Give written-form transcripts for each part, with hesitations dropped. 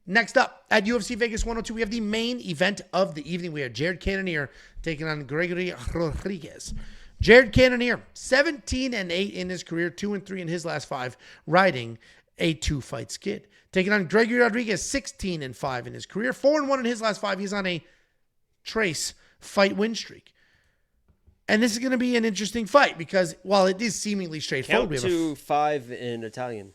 Next up, at UFC Vegas 102, we have the main event of the evening. We have Jared Cannonier taking on Gregory Rodrigues. Jared Cannonier, 17-8 in his career, 2-3 in his last 5, riding a 2-fight skid. Taking on Gregory Rodrigues, 16-5 in his career, 4-1 in his last 5. He's on a trace fight win streak. And this is going to be an interesting fight because while it is seemingly straightforward, count to 5 in Italian.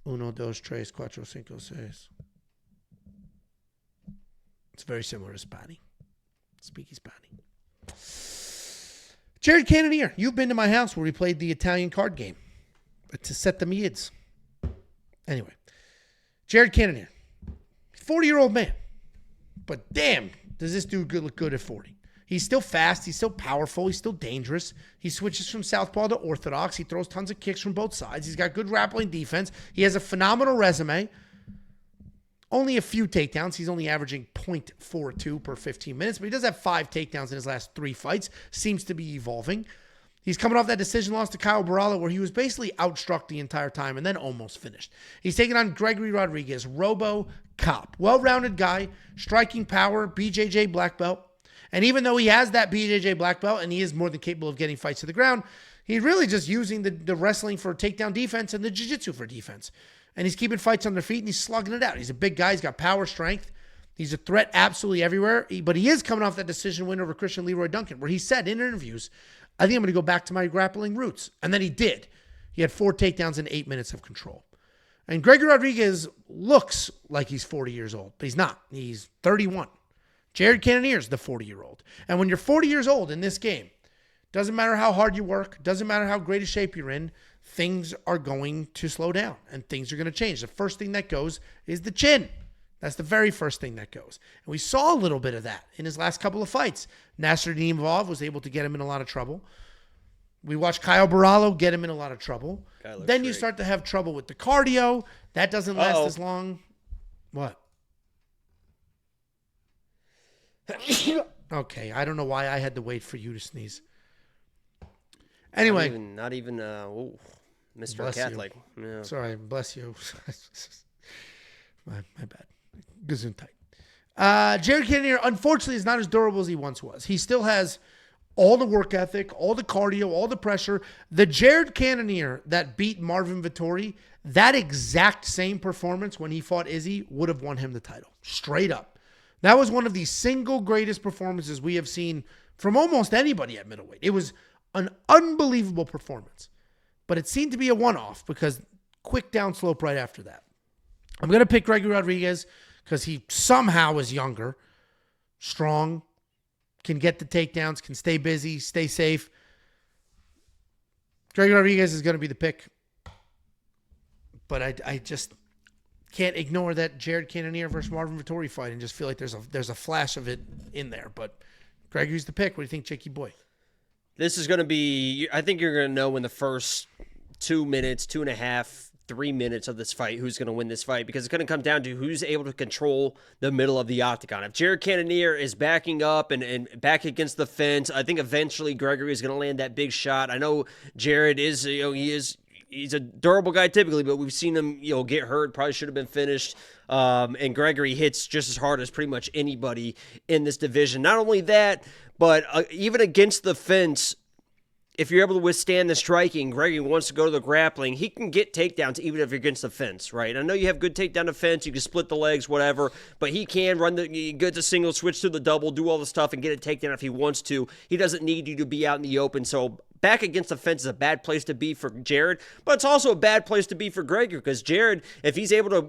1, 2, 3, 4, 5, 6. It's very similar to Spanish. Speaky Spanish. Jared Cannonier, you've been to my house where we played the Italian card game to set the mids. Anyway, Jared Cannonier, 40-year-old man, but damn, does this dude look good at 40. He's still fast. He's still powerful. He's still dangerous. He switches from southpaw to orthodox. He throws tons of kicks from both sides. He's got good grappling defense. He has a phenomenal resume. Only a few takedowns. He's only averaging 0.42 per 15 minutes, but he does have 5 takedowns in his last 3 fights. Seems to be evolving. He's coming off that decision loss to Kyle Barala where he was basically outstruck the entire time and then almost finished. He's taking on Gregory Rodrigues, Robo Cop. Well-rounded guy, striking power, BJJ black belt. And even though he has that BJJ black belt and he is more than capable of getting fights to the ground, he's really just using the wrestling for takedown defense and the jiu-jitsu for defense. And he's keeping fights on their feet and he's slugging it out. He's a big guy. He's got power, strength. He's a threat absolutely everywhere. But he is coming off that decision win over Christian Leroy Duncan where he said in interviews, I think I'm going to go back to my grappling roots. And then he did. He had 4 takedowns and 8 minutes of control. And Gregory Rodrigues looks like he's 40 years old, but he's not. He's 31. Jared Cannonier is the 40-year-old. And when you're 40 years old in this game, doesn't matter how hard you work, doesn't matter how great a shape you're in, things are going to slow down and things are going to change. The first thing that goes is the chin. That's the very first thing that goes. And we saw a little bit of that in his last couple of fights. Nasser Nimavov was able to get him in a lot of trouble. We watched Kyle Barala get him in a lot of trouble. Then you start to have trouble with the cardio. That doesn't last as long. What? Okay, I don't know why I had to wait for you to sneeze. Anyway. Not even Mr. Bless Catholic. You. Yeah. Sorry, bless you. my bad. Gesundheit. Jared Cannonier, unfortunately, is not as durable as he once was. He still has all the work ethic, all the cardio, all the pressure. The Jared Cannonier that beat Marvin Vettori, that exact same performance when he fought Izzy would have won him the title. Straight up. That was one of the single greatest performances we have seen from almost anybody at middleweight. It was an unbelievable performance. But it seemed to be a one-off because quick downslope right after that. I'm going to pick Gregory Rodrigues because he somehow is younger, strong, can get the takedowns, can stay busy, stay safe. Gregory Rodrigues is going to be the pick. But I just can't ignore that Jared Cannonier versus Marvin Vettori fight and just feel like there's a flash of it in there. But Gregory's the pick. What do you think, Jakey boy? This is going to be, I think you're going to know in the first 2 minutes, 2.5, 3 minutes of this fight who's going to win this fight because it's going to come down to who's able to control the middle of the octagon. If Jared Cannonier is backing up and back against the fence, I think eventually Gregory is going to land that big shot. I know Jared is, he's a durable guy typically, but we've seen him, get hurt. Probably should have been finished. And Gregory hits just as hard as pretty much anybody in this division. Not only that, but even against the fence, if you're able to withstand the striking, Gregory wants to go to the grappling. He can get takedowns even if you're against the fence, right? I know you have good takedown defense. You can split the legs, whatever. But he can get the single, switch to the double, do all the stuff, and get a takedown if he wants to. He doesn't need you to be out in the open. So back against the fence is a bad place to be for Jared. But it's also a bad place to be for Gregory because Jared, if he's able to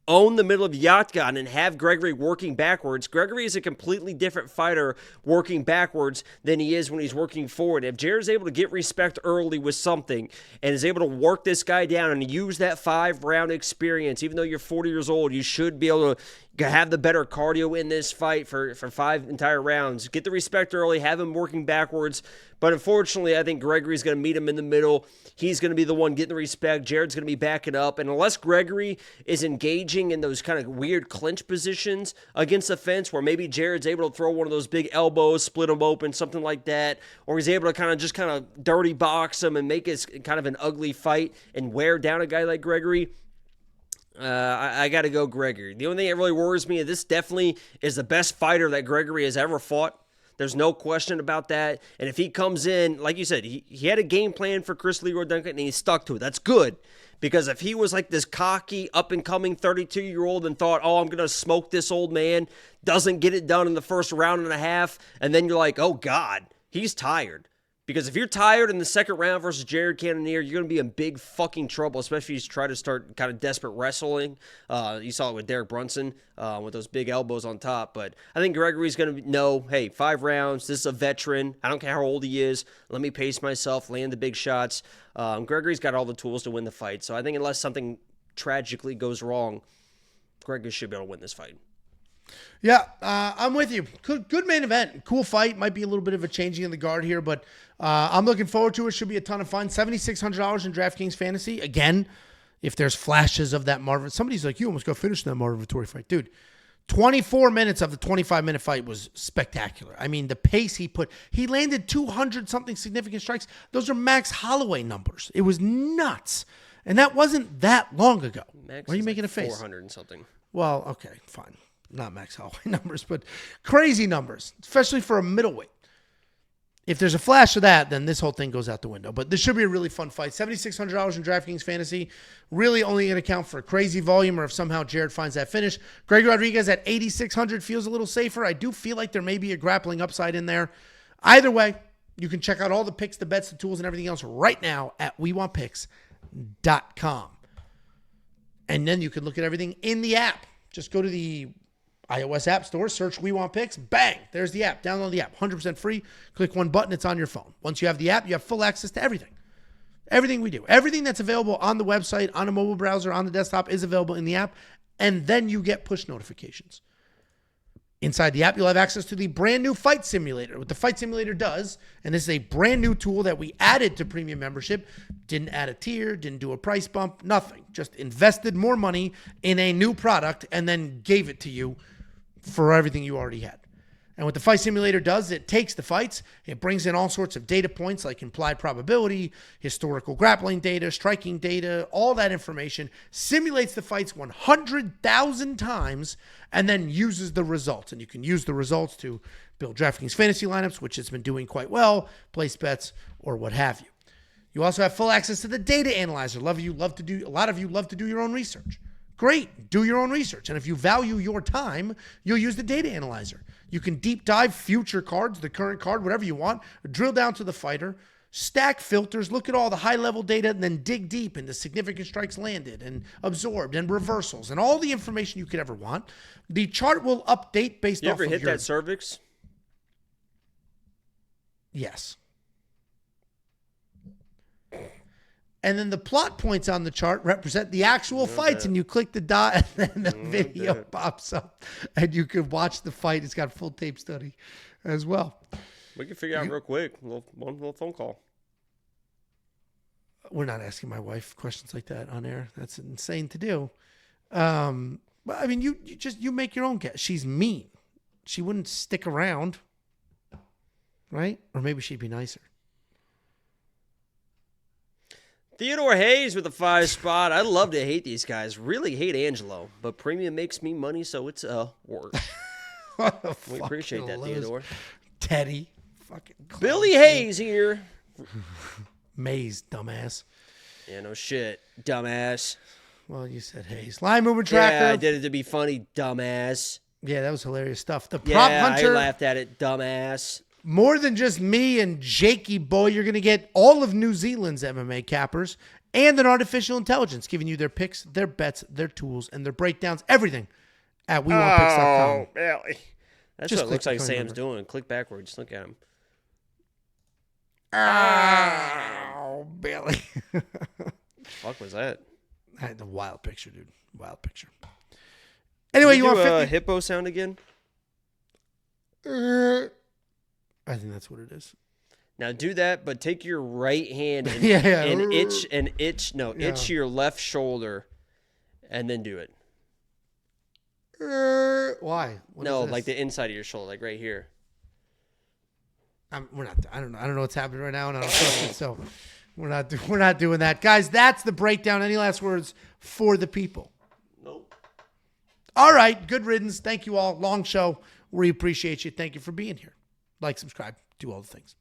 own the middle of the octagon and have Gregory working backwards. Gregory is a completely different fighter working backwards than he is when he's working forward. If Jared's able to get respect early with something and is able to work this guy down and use that 5-round experience, even though you're 40 years old, you should be able to have the better cardio in this fight for 5 entire rounds. Get the respect early, have him working backwards. But unfortunately, I think Gregory's going to meet him in the middle. He's going to be the one getting the respect. Jared's going to be backing up. And unless Gregory is engaging in those kind of weird clinch positions against the fence where maybe Jared's able to throw one of those big elbows, split him open, something like that, or he's able to kind of dirty box him and make it kind of an ugly fight and wear down a guy like Gregory, I got to go Gregory. The only thing that really worries me is this definitely is the best fighter that Gregory has ever fought. There's no question about that. And if he comes in, like you said, he had a game plan for Chris Leroy Duncan, and he stuck to it. That's good. Because if he was like this cocky, up-and-coming 32-year-old and thought, oh, I'm going to smoke this old man, doesn't get it done in the first round and a half, and then you're like, oh, God, he's tired. Because if you're tired in the second round versus Jared Cannonier, you're going to be in big fucking trouble, especially if you try to start kind of desperate wrestling. You saw it with Derek Brunson with those big elbows on top. But I think Gregory's going to know, hey, 5 rounds. This is a veteran. I don't care how old he is. Let me pace myself, land the big shots. Gregory's got all the tools to win the fight. So I think unless something tragically goes wrong, Gregory should be able to win this fight. Yeah, I'm with you. Good main event. Cool fight. Might be a little bit of a changing of the guard here, but I'm looking forward to it. Should be a ton of fun. $7,600 in DraftKings Fantasy. Again, if there's flashes of that Marvin. Somebody's like, you almost got finished in that Marvin Vettori fight. Dude, 24 minutes of the 25-minute fight was spectacular. I mean, the pace he put. He landed 200-something significant strikes. Those are Max Holloway numbers. It was nuts. And that wasn't that long ago. Max Why are you making like a face? 400 and something. Well, okay, fine. Not Max Holloway numbers, but crazy numbers, especially for a middleweight. If there's a flash of that, then this whole thing goes out the window. But this should be a really fun fight. $7,600 in DraftKings Fantasy. Really only going to count for crazy volume or if somehow Jared finds that finish. Gregory Rodrigues at $8,600 feels a little safer. I do feel like there may be a grappling upside in there. Either way, you can check out all the picks, the bets, the tools, and everything else right now at WeWantPicks.com. And then you can look at everything in the app. Just go to the iOS App Store, search We Want Picks, bang, there's the app. Download the app, 100% free. Click one button, it's on your phone. Once you have the app, you have full access to everything. Everything we do. Everything that's available on the website, on a mobile browser, on the desktop is available in the app, and then you get push notifications. Inside the app, you'll have access to the brand new Fight Simulator. What the Fight Simulator does, and this is a brand new tool that we added to premium membership, didn't add a tier, didn't do a price bump, nothing. Just invested more money in a new product and then gave it to you for everything you already had. And what the Fight Simulator does, it takes the fights, it brings in all sorts of data points like implied probability, historical grappling data, striking data, all that information, simulates the fights 100,000 times, and then uses the results. And you can use the results to build DraftKings fantasy lineups, which it's been doing quite well, place bets, or what have you. You also have full access to the data analyzer. A lot of you love to do your own research. Great, do your own research. And if you value your time, you'll use the data analyzer. You can deep dive future cards, the current card, whatever you want, drill down to the fighter, stack filters, look at all the high-level data, and then dig deep into significant strikes landed and absorbed and reversals and all the information you could ever want. The chart will update based off of your... You ever hit that cervix? Yes. And then the plot points on the chart represent the actual fights, and you click the dot, and then the video pops up, and you can watch the fight. It's got full tape study as well. We can figure out real quick. One little phone call. We're not asking my wife questions like that on air. That's insane to do. But I mean, you make your own guess. She's mean. She wouldn't stick around, right? Or maybe she'd be nicer. Theodore Hayes with a 5 spot. I love to hate these guys. Really hate Angelo, but premium makes me money, so it's worth. We appreciate that, Theodore. Teddy. Fucking Billy Hayes here. Maze, dumbass. Yeah, no shit, dumbass. Well, you said Hayes. Line movement tracker. Yeah, I did it to be funny, dumbass. Yeah, that was hilarious stuff. The prop hunter. I laughed at it, dumbass. More than just me and Jakey Boy, you're going to get all of New Zealand's MMA cappers and an artificial intelligence giving you their picks, their bets, their tools, and their breakdowns, everything at WeWantPicks.com. Oh, Billy. That's just what it looks like Sam's doing. Click backwards. Look at him. Oh, Billy. Fuck was that? I had a wild picture, dude. Wild picture. Anyway, you want 50? A hippo sound again? I think that's what it is. Now do that, but take your right hand and, itch your left shoulder, and then do it. Why? Like the inside of your shoulder, like right here. I don't know what's happening right now, and I don't trust it. So we're not doing that, guys. That's the breakdown. Any last words for the people? All right. Good riddance. Thank you all. Long show. We appreciate you. Thank you for being here. Like, subscribe, do all the things.